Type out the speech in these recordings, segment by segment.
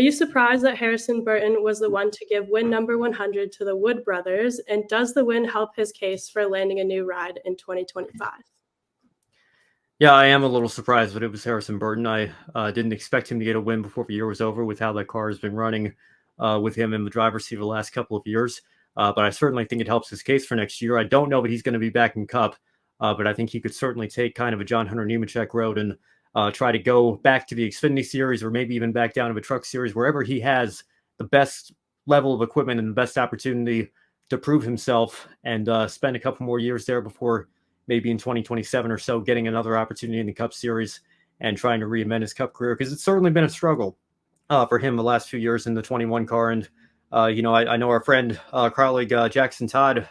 Are you surprised that Harrison Burton was the one to give win number 100 to the Wood brothers? And does the win help his case for landing a new ride in 2025? Yeah, I am a little surprised that it was Harrison Burton. I didn't expect him to get a win before the year was over with how that car has been running with him in the driver's seat the last couple of years. But I certainly think it helps his case for next year. I don't know that he's going to be back in Cup, but I think he could certainly take kind of a John Hunter Nemechek road and try to go back to the Xfinity Series or maybe even back down to the Truck Series, wherever he has the best level of equipment and the best opportunity to prove himself and spend a couple more years there before maybe in 2027 or so, getting another opportunity in the Cup Series and trying to reinvent his Cup career, because it's certainly been a struggle for him the last few years in the 21 car. And, I know our friend, colleague Jackson Todd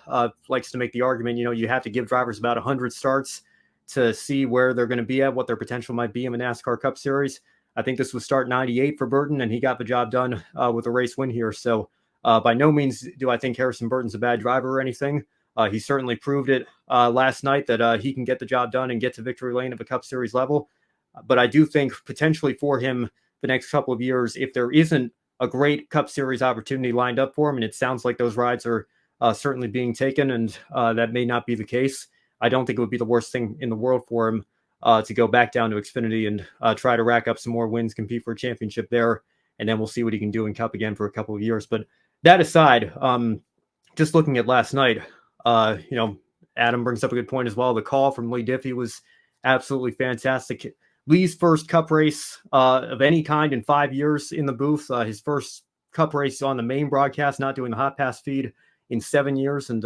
likes to make the argument, you have to give drivers about 100 starts to see where they're going to be at, what their potential might be in the NASCAR Cup Series. I think this was start 98 for Burton, and he got the job done with a race win here. So by no means do I think Harrison Burton's a bad driver or anything. He certainly proved it last night that he can get the job done and get to victory lane at the Cup Series level. But I do think potentially for him the next couple of years, if there isn't a great Cup Series opportunity lined up for him, and it sounds like those rides are certainly being taken, and that may not be the case, I don't think it would be the worst thing in the world for him to go back down to Xfinity and try to rack up some more wins, compete for a championship there, and then we'll see what he can do in Cup again for a couple of years. But that aside, just looking at last night, Adam brings up a good point as well. The call from Lee Diffie was absolutely fantastic. Lee's first Cup race of any kind in 5 years in the booth. His first Cup race on the main broadcast, not doing the hot pass feed in 7 years. And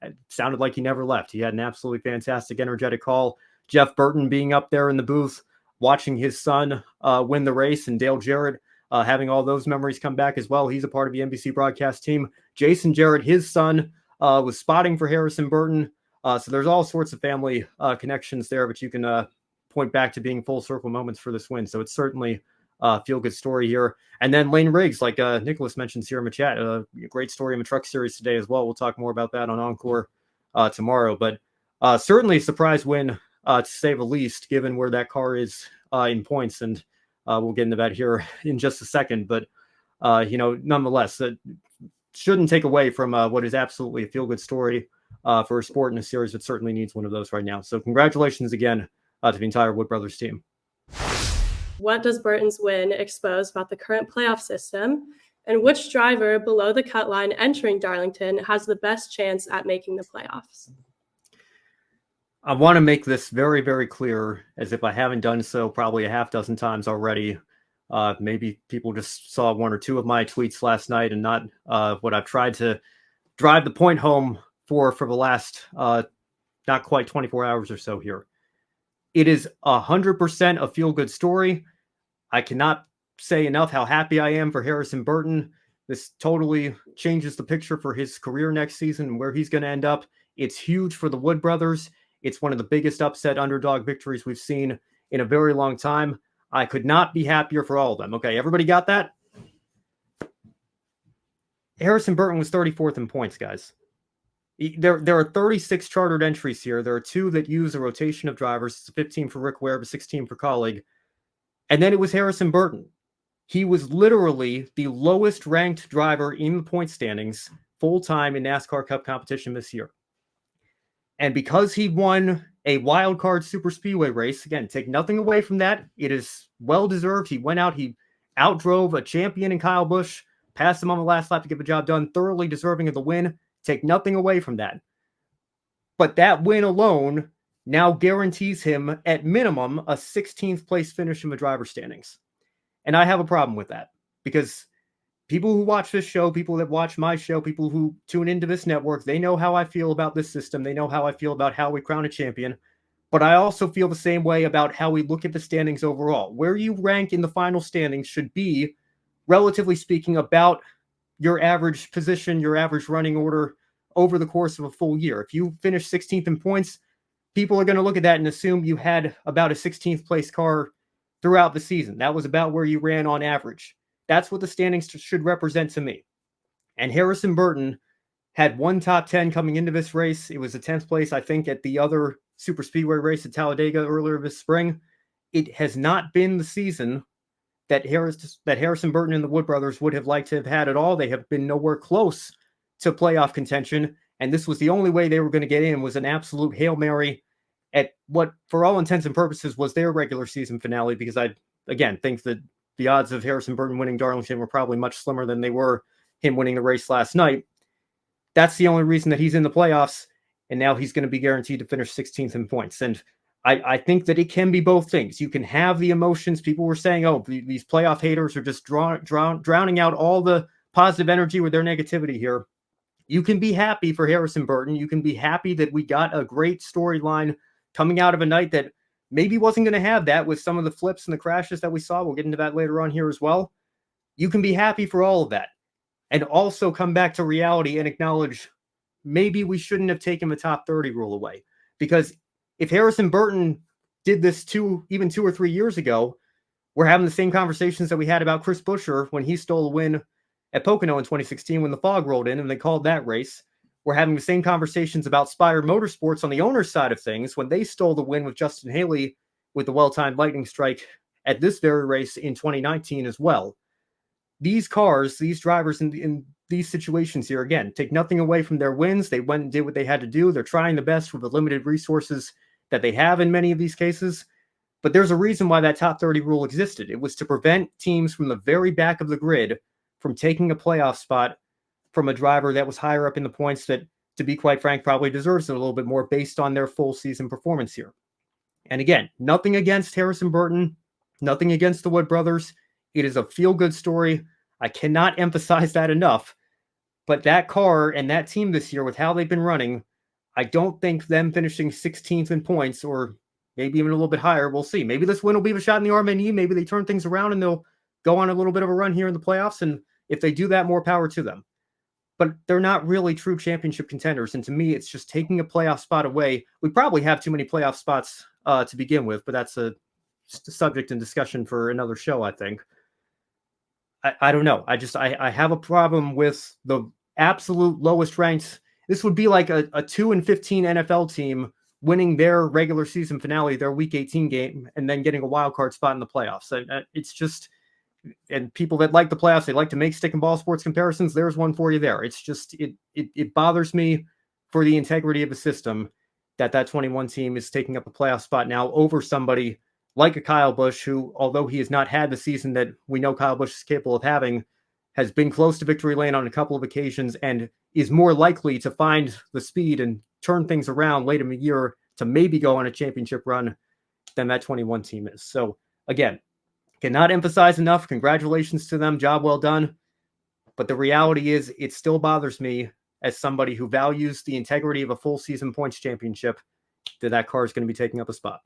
it sounded like he never left. He had an absolutely fantastic, energetic call. Jeff Burton being up there in the booth, watching his son win the race, and Dale Jarrett having all those memories come back as well. He's a part of the NBC broadcast team. Jason Jarrett, his son, was spotting for Harrison Burton. So there's all sorts of family connections there, but you can point back to being full circle moments for this win. So it's certainly a feel-good story here. And then Lane Riggs, like Nicholas mentions here in the chat, a great story in the Truck Series today as well. We'll talk more about that on Encore tomorrow. But certainly a surprise win, to say the least, given where that car is in points. And we'll get into that here in just a second. But, nonetheless, that shouldn't take away from what is absolutely a feel-good story for a sport in a series that certainly needs one of those right now. So congratulations again to the entire Wood Brothers team. What does Burton's win expose about the current playoff system? And which driver below the cut line entering Darlington has the best chance at making the playoffs? I want to make this very, very clear, as if I haven't done so probably a half dozen times already. Maybe people just saw one or two of my tweets last night and not what I've tried to drive the point home for the last not quite 24 hours or so here. It is 100% a feel-good story. I cannot say enough how happy I am for Harrison Burton. This totally changes the picture for his career next season and where he's going to end up. It's huge for the Wood brothers. It's one of the biggest upset underdog victories we've seen in a very long time. I could not be happier for all of them. Okay, everybody got that? Harrison Burton was 34th in points, guys. There are 36 chartered entries here. There are 2 that use a rotation of drivers. It's 15 for Rick Ware, but 16 for colleague. And then it was Harrison Burton. He was literally the lowest ranked driver in the point standings full-time in NASCAR Cup competition this year. And because he won a wild card super speedway race, again, take nothing away from that. It is well-deserved. He went out, he outdrove a champion in Kyle Busch, passed him on the last lap to get the job done, thoroughly deserving of the win. Take nothing away from that. But that win alone now guarantees him, at minimum, a 16th place finish in the driver standings. And I have a problem with that, because people who watch this show, people that watch my show, people who tune into this network, they know how I feel about this system. They know how I feel about how we crown a champion. But I also feel the same way about how we look at the standings overall. Where you rank in the final standings should be, relatively speaking, about your average position, your average running order over the course of a full year. If you finish 16th in points, people are going to look at that and assume you had about a 16th place car throughout the season. That was about where you ran on average. That's what the standings should represent to me. And Harrison Burton had one top 10 coming into this race. It was a 10th place, I think, at the other super speedway race at Talladega earlier this spring. It has not been the season that Harrison Burton and the Wood brothers would have liked to have had at all. They have been nowhere close to playoff contention, and this was the only way they were going to get in, was an absolute Hail Mary at what, for all intents and purposes, was their regular season finale, because I, again, think that the odds of Harrison Burton winning Darlington were probably much slimmer than they were him winning the race last night. That's the only reason that he's in the playoffs, and now he's going to be guaranteed to finish 16th in points. And I think that it can be both things. You can have the emotions. People were saying, oh, these playoff haters are just drowning out all the positive energy with their negativity here. You can be happy for Harrison Burton. You can be happy that we got a great storyline coming out of a night that maybe wasn't going to have that, with some of the flips and the crashes that we saw. We'll get into that later on here as well. You can be happy for all of that, and also come back to reality and acknowledge maybe we shouldn't have taken the top 30 rule away. Because if Harrison Burton did this even 2 or 3 years ago, we're having the same conversations that we had about Chris Buescher when he stole a win at Pocono in 2016 when the fog rolled in and they called that race. We're having the same conversations about Spire Motorsports on the owner's side of things when they stole the win with Justin Haley with the well-timed lightning strike at this very race in 2019 as well. These cars, these drivers in these situations here, again, take nothing away from their wins. They went and did what they had to do. They're trying the best with the limited resources that they have in many of these cases. But there's a reason why that top 30 rule existed. It was to prevent teams from the very back of the grid from taking a playoff spot from a driver that was higher up in the points that, to be quite frank, probably deserves it a little bit more based on their full season performance here. And again, nothing against Harrison Burton, nothing against the Wood brothers. It is a feel-good story. I cannot emphasize that enough. But that car and that team this year, with how they've been running, I don't think them finishing 16th in points, or maybe even a little bit higher, we'll see. Maybe this win will be a shot in the arm and knee. Maybe they turn things around and they'll go on a little bit of a run here in the playoffs. And if they do that, more power to them. But they're not really true championship contenders. And to me, it's just taking a playoff spot away. We probably have too many playoff spots to begin with, but that's a subject and discussion for another show, I think. I don't know. I have a problem with the absolute lowest ranked. This would be like a 2-15 NFL team winning their regular season finale, their Week 18 game, and then getting a wild card spot in the playoffs. It's just, and people that like the playoffs, they like to make stick and ball sports comparisons. There's one for you there. It's just, it bothers me for the integrity of the system that 21 team is taking up a playoff spot now over somebody like a Kyle Busch, who, although he has not had the season that we know Kyle Busch is capable of having, has been close to victory lane on a couple of occasions and is more likely to find the speed and turn things around late in the year to maybe go on a championship run than that 21 team is. So again, cannot emphasize enough. Congratulations to them. Job well done. But the reality is, it still bothers me as somebody who values the integrity of a full season points championship that car is going to be taking up a spot.